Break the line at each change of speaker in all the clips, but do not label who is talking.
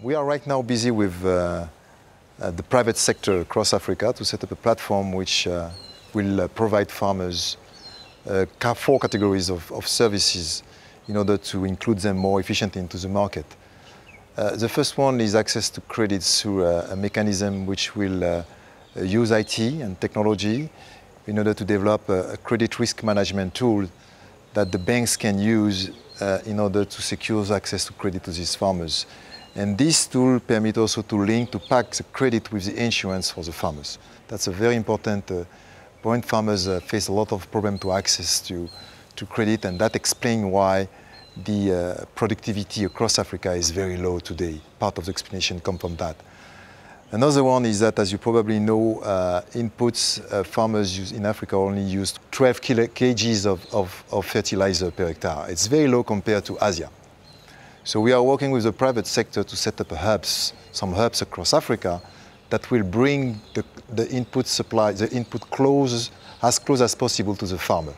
We are right now busy with the private sector across Africa to set up a platform which will provide farmers 4 categories of services in order to include them more efficiently into the market. The first one is access to credits through a mechanism which will use IT and technology in order to develop a credit risk management tool that the banks can use in order to secure access to credit to these farmers. And this tool permits also to link, to pack the credit with the insurance for the farmers. That's a very important point. Farmers face a lot of problems to access to credit, and that explains why the productivity across Africa is very low today. Part of the explanation comes from that. Another one is that, as you probably know, inputs farmers use in Africa only use 12 kgs of fertilizer per hectare. It's very low compared to Asia. So we are working with the private sector to set up some hubs across Africa that will bring the input supply, the input as close as possible to the farmer.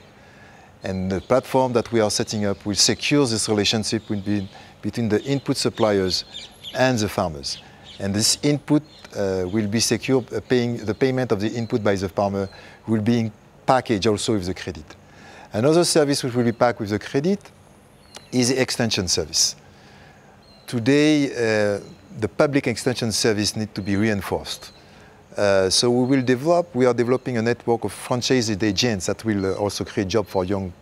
And the platform that we are setting up will secure this relationship between the input suppliers and the farmers. And this input will be secure, the payment of the input by the farmer will be packaged also with the credit. Another service which will be packed with the credit is the extension service. Today, the public extension service needs to be reinforced. So we are developing a network of franchised agents that will also create jobs for young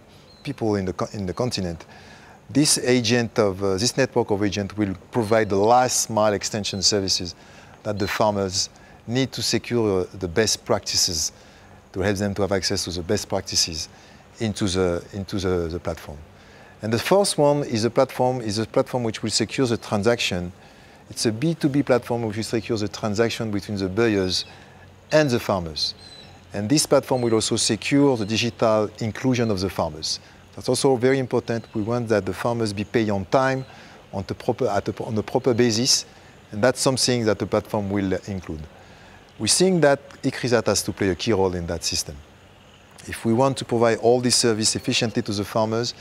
people in the continent. This network of agents will provide the last mile extension services that the farmers need to secure the best practices, to help them to have access to the best practices into the platform. And the first one is a platform which will secure the transaction. It's a B2B platform which will secure the transaction between the buyers and the farmers. And this platform will also secure the digital inclusion of the farmers. That's also very important. We want that the farmers be paid on time, on the proper basis, and that's something that the platform will include. We think that ICRISAT has to play a key role in that system. If we want to provide all this service efficiently to the farmers,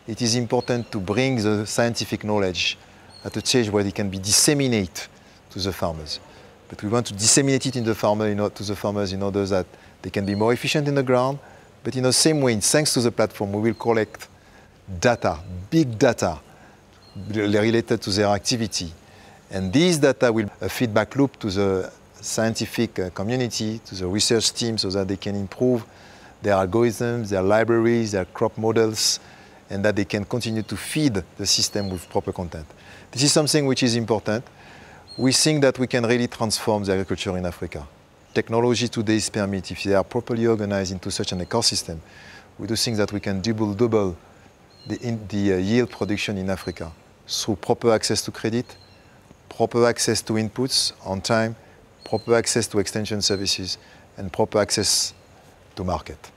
it is important to bring the scientific knowledge at a stage where it can be disseminated to the farmers. But we want to disseminate it to the farmers in order that they can be more efficient in the ground. But in the same way, thanks to the platform, we will collect data, big data, related to their activity. And these data will be a feedback loop to the scientific community, to the research team, so that they can improve their algorithms, their libraries, their crop models, and that they can continue to feed the system with proper content. This is something which is important. We think that we can really transform the agriculture in Africa. Technology today is permitted, if they are properly organized into such an ecosystem, we do think that we can double the yield production in Africa through proper access to credit, proper access to inputs on time, proper access to extension services, and proper access to market.